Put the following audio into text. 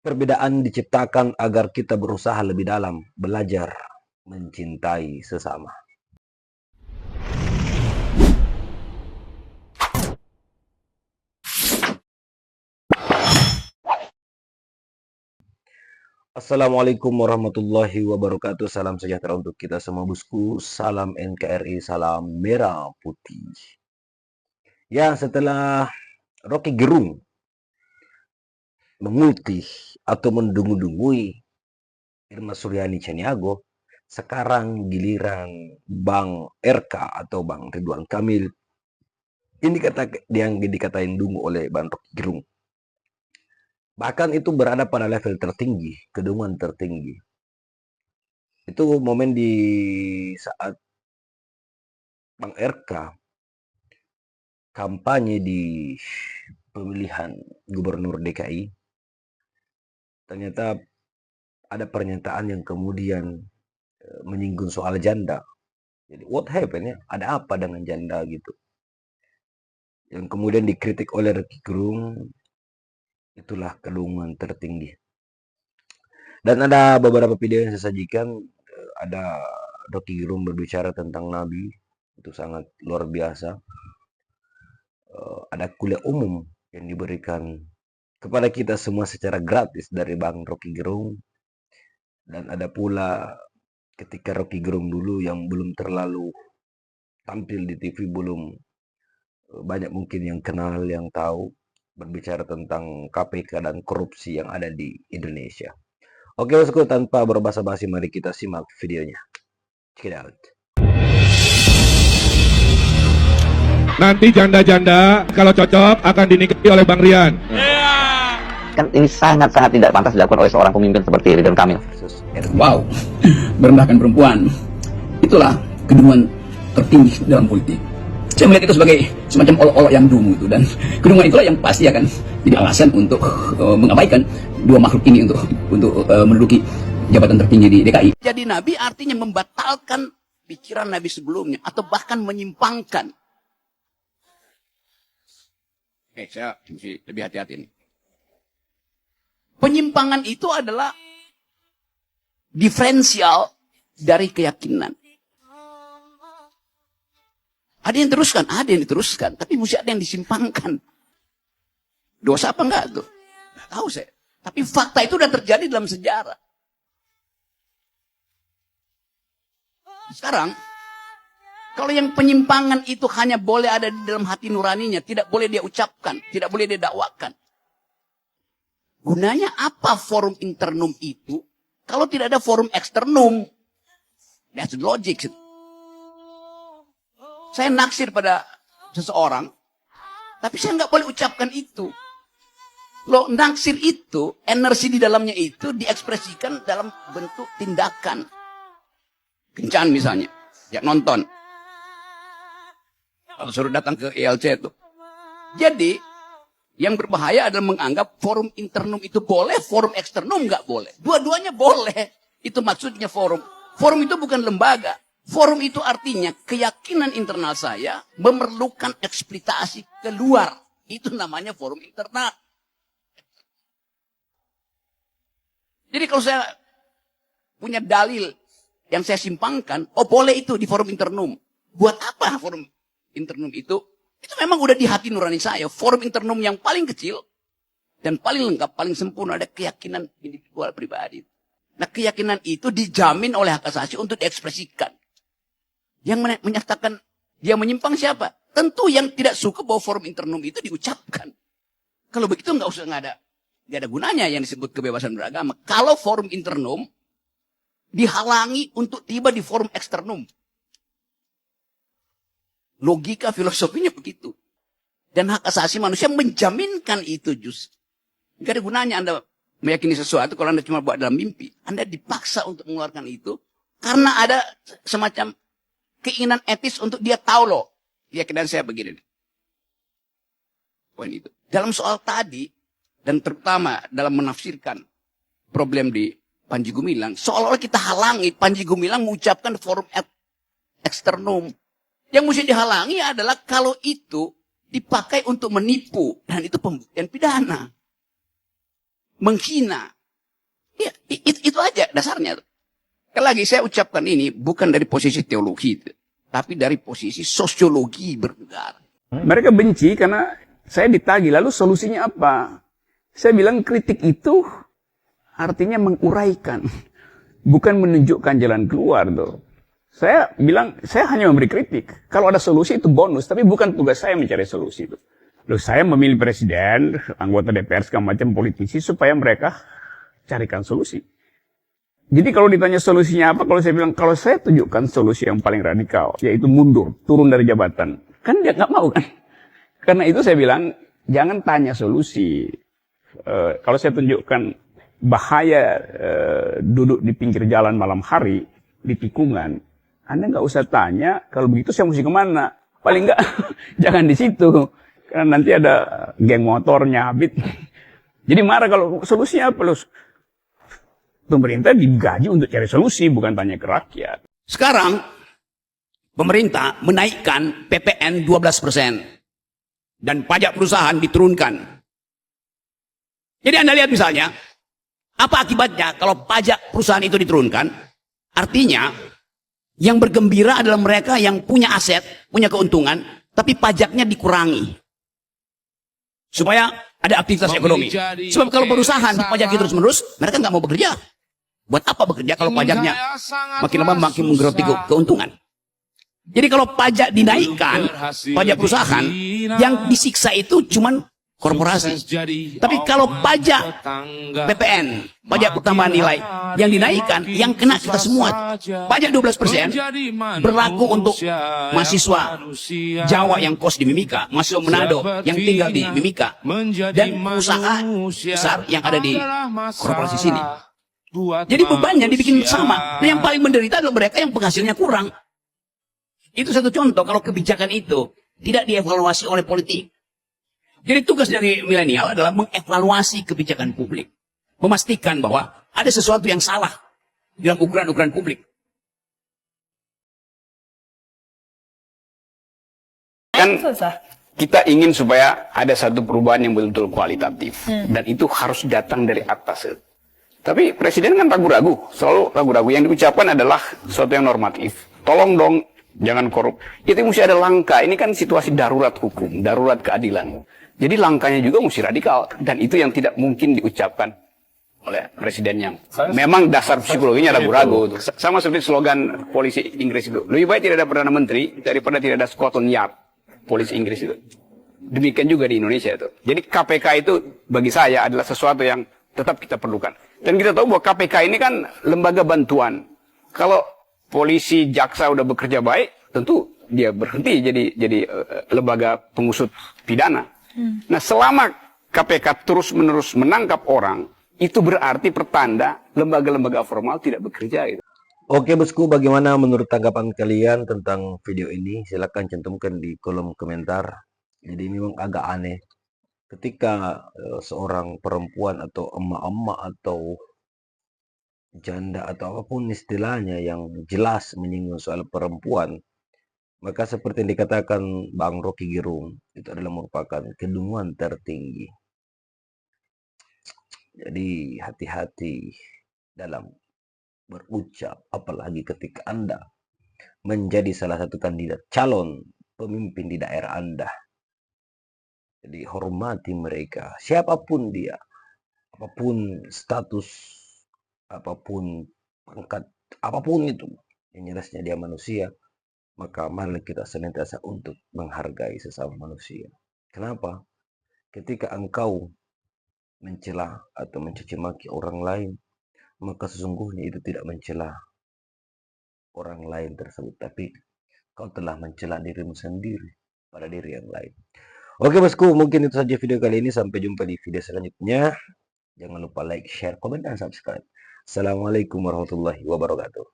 Perbedaan diciptakan agar kita berusaha lebih dalam, belajar mencintai sesama. Assalamualaikum warahmatullahi wabarakatuh. Salam sejahtera untuk kita semua bosku. Salam NKRI, salam merah putih. Ya, setelah Rocky Gerung mengultih atau mendungu-dungui Irma Suryani Caniago, sekarang giliran Bang RK atau Bang Ridwan Kamil ini yang dikatain dungu oleh Bang Rocky Gerung. Bahkan itu berada pada level tertinggi, kedunguan tertinggi. Itu momen di saat Bang RK kampanye di pemilihan gubernur DKI. Ternyata ada pernyataan yang kemudian menyinggung soal janda. Jadi what happened ya? Ada apa dengan janda gitu? Yang kemudian dikritik oleh Rocky Gerung, itulah kedunguan tertinggi. Dan ada beberapa video yang saya sajikan, ada Rocky Gerung berbicara tentang Nabi, itu sangat luar biasa. Ada kuliah umum yang diberikan kepada kita semua secara gratis dari Bang Rocky Gerung. Dan ada pula ketika Rocky Gerung dulu yang belum terlalu tampil di TV, belum banyak mungkin yang kenal, yang tahu, berbicara tentang KPK dan korupsi yang ada di Indonesia. Oke bosku, tanpa berbasa-basi mari kita simak videonya. Check it out. Nanti janda-janda kalau cocok akan dinikahi oleh Bang Rian. Kan ini sangat-sangat tidak pantas dilakukan oleh seorang pemimpin seperti Ridwan Kamil. Wow, merendahkan perempuan. Itulah kedunguan tertinggi dalam politik. Saya melihat itu sebagai semacam olok-olok yang dungu itu, dan kedunguan itulah yang pasti akan jadi alasan untuk mengabaikan dua makhluk ini untuk menduduki jabatan tertinggi di DKI. Jadi Nabi artinya membatalkan pikiran Nabi sebelumnya atau bahkan menyimpangkan. Saya mesti lebih hati-hati nih. Penyimpangan itu adalah diferensial dari keyakinan. Ada yang teruskan, ada yang diteruskan, tapi mesti ada yang disimpangkan. Dosa apa enggak tuh? Nggak tahu saya. Tapi fakta itu sudah terjadi dalam sejarah. Sekarang, kalau yang penyimpangan itu hanya boleh ada di dalam hati nuraninya, tidak boleh dia ucapkan, tidak boleh dia dakwakan. Gunanya apa forum internum itu kalau tidak ada forum eksternum? That's the logic. Saya naksir pada seseorang, tapi saya nggak boleh ucapkan itu. Loh, naksir itu, energi di dalamnya itu diekspresikan dalam bentuk tindakan. Kencan misalnya, ya nonton. Kalau suruh datang ke ILC itu. Jadi, yang berbahaya adalah menganggap forum internum itu boleh, forum eksternum nggak boleh. Dua-duanya boleh. Itu maksudnya forum. Forum itu bukan lembaga. Forum itu artinya keyakinan internal saya memerlukan eksploitasi keluar. Itu namanya forum internal. Jadi kalau saya punya dalil yang saya simpangkan, oh boleh itu di forum internum. Buat apa forum internum itu? Itu memang udah di hati nurani saya. Forum internum yang paling kecil dan paling lengkap, paling sempurna ada keyakinan individual pribadi. Nah keyakinan itu dijamin oleh hak asasi untuk diekspresikan. Yang menyatakan dia menyimpang siapa? Tentu yang tidak suka bahwa forum internum itu diucapkan. Kalau begitu nggak ada gunanya yang disebut kebebasan beragama. Kalau forum internum dihalangi untuk tiba di forum eksternum. Logika filosofinya begitu. Dan hak asasi manusia menjaminkan itu justru. Gak ada gunanya Anda meyakini sesuatu kalau Anda cuma buat dalam mimpi. Anda dipaksa untuk mengeluarkan itu. Karena ada semacam keinginan etis untuk dia tahu loh. Keyakinan saya begini. Poin itu. Dalam soal tadi, dan terutama dalam menafsirkan problem di Panji Gumilang, seolah-olah kita halangi Panji Gumilang mengucapkan forum eksternum. Yang mesti dihalangi adalah kalau itu dipakai untuk menipu. Dan itu pembuktian pidana. Menghina. Ya, itu aja dasarnya. Sekali lagi saya ucapkan ini bukan dari posisi teologi, tapi dari posisi sosiologi bernegara. Mereka benci karena saya ditagih, lalu solusinya apa? Saya bilang kritik itu artinya menguraikan, bukan menunjukkan jalan keluar tuh. Saya bilang, saya hanya memberi kritik. Kalau ada solusi itu bonus, tapi bukan tugas saya mencari solusi itu. Loh, saya memilih presiden, anggota DPR, segala macam politisi, supaya mereka carikan solusi. Jadi kalau ditanya solusinya apa, kalau saya bilang, kalau saya tunjukkan solusi yang paling radikal, yaitu mundur, turun dari jabatan. Kan dia nggak mau kan? Karena itu saya bilang, jangan tanya solusi. Kalau saya tunjukkan bahaya duduk di pinggir jalan malam hari, di tikungan, Anda nggak usah tanya, kalau begitu saya mesti kemana? Paling nggak, jangan di situ. Karena nanti ada geng motornya, habis. Jadi marah kalau solusinya apa? Loh? Pemerintah digaji untuk cari solusi, bukan tanya ke rakyat. Sekarang, pemerintah menaikkan PPN 12%. Dan pajak perusahaan diturunkan. Jadi Anda lihat misalnya, apa akibatnya kalau pajak perusahaan itu diturunkan? Artinya, yang bergembira adalah mereka yang punya aset, punya keuntungan, tapi pajaknya dikurangi. Supaya ada aktivitas ekonomi. Sebab kalau perusahaan dipajaki terus-menerus, mereka nggak mau bekerja. Buat apa bekerja kalau pajaknya makin lama makin menggeroti keuntungan? Jadi kalau pajak dinaikkan, pajak perusahaan, yang disiksa itu cuman korporasi. Tapi kalau pajak PPN, pajak pertambahan nilai, yang dinaikkan, yang kena kita semua. Pajak 12% berlaku untuk mahasiswa Jawa yang kos di Mimika, mahasiswa Manado yang tinggal di Mimika, dan pengusaha besar yang ada di korporasi sini. Jadi bebannya dibikin sama. Nah, yang paling menderita adalah mereka yang penghasilnya kurang. Itu satu contoh kalau kebijakan itu tidak dievaluasi oleh politik. Jadi tugas dari milenial adalah mengevaluasi kebijakan publik. Memastikan bahwa ada sesuatu yang salah dalam ukuran-ukuran publik. Kan kita ingin supaya ada satu perubahan yang betul-betul kualitatif. Dan itu harus datang dari atas. Tapi presiden kan ragu-ragu, selalu ragu-ragu. Yang diucapkan adalah sesuatu yang normatif. Tolong dong, jangan korup. Itu mesti ada langkah. Ini kan situasi darurat hukum, darurat keadilan. Jadi langkahnya juga mesti radikal. Dan itu yang tidak mungkin diucapkan oleh presiden yang memang dasar psikologinya ragu-ragu. Sama seperti slogan polisi Inggris itu. Lebih baik tidak ada Perdana Menteri daripada tidak ada Scotland Yard, polisi Inggris itu. Demikian juga di Indonesia itu. Jadi KPK itu bagi saya adalah sesuatu yang tetap kita perlukan. Dan kita tahu bahwa KPK ini kan lembaga bantuan. Kalau polisi, jaksa udah bekerja baik, tentu dia berhenti jadi lembaga pengusut pidana. Nah, selama KPK terus-menerus menangkap orang, itu berarti pertanda lembaga-lembaga formal tidak bekerja. Gitu. Oke bosku, bagaimana menurut tanggapan kalian tentang video ini? Silahkan cantumkan di kolom komentar. Jadi memang agak aneh. Ketika seorang perempuan atau emak-emak atau janda atau apapun istilahnya yang jelas menyinggung soal perempuan, maka seperti yang dikatakan Bang Rocky Gerung, itu adalah merupakan kedunguan tertinggi. Jadi hati-hati dalam berucap, apalagi ketika Anda menjadi salah satu kandidat calon pemimpin di daerah Anda. Jadi hormati mereka, siapapun dia, apapun status, apapun pangkat, apapun itu, yang jelasnya dia manusia, maka mari kita senantiasa untuk menghargai sesama manusia. Kenapa? Ketika engkau mencela atau mencaci maki orang lain, maka sesungguhnya itu tidak mencela orang lain tersebut, tapi kau telah mencela dirimu sendiri pada diri yang lain. Oke bosku, mungkin itu saja video kali ini. Sampai jumpa di video selanjutnya. Jangan lupa like, share, komen, dan subscribe. Assalamualaikum warahmatullahi wabarakatuh.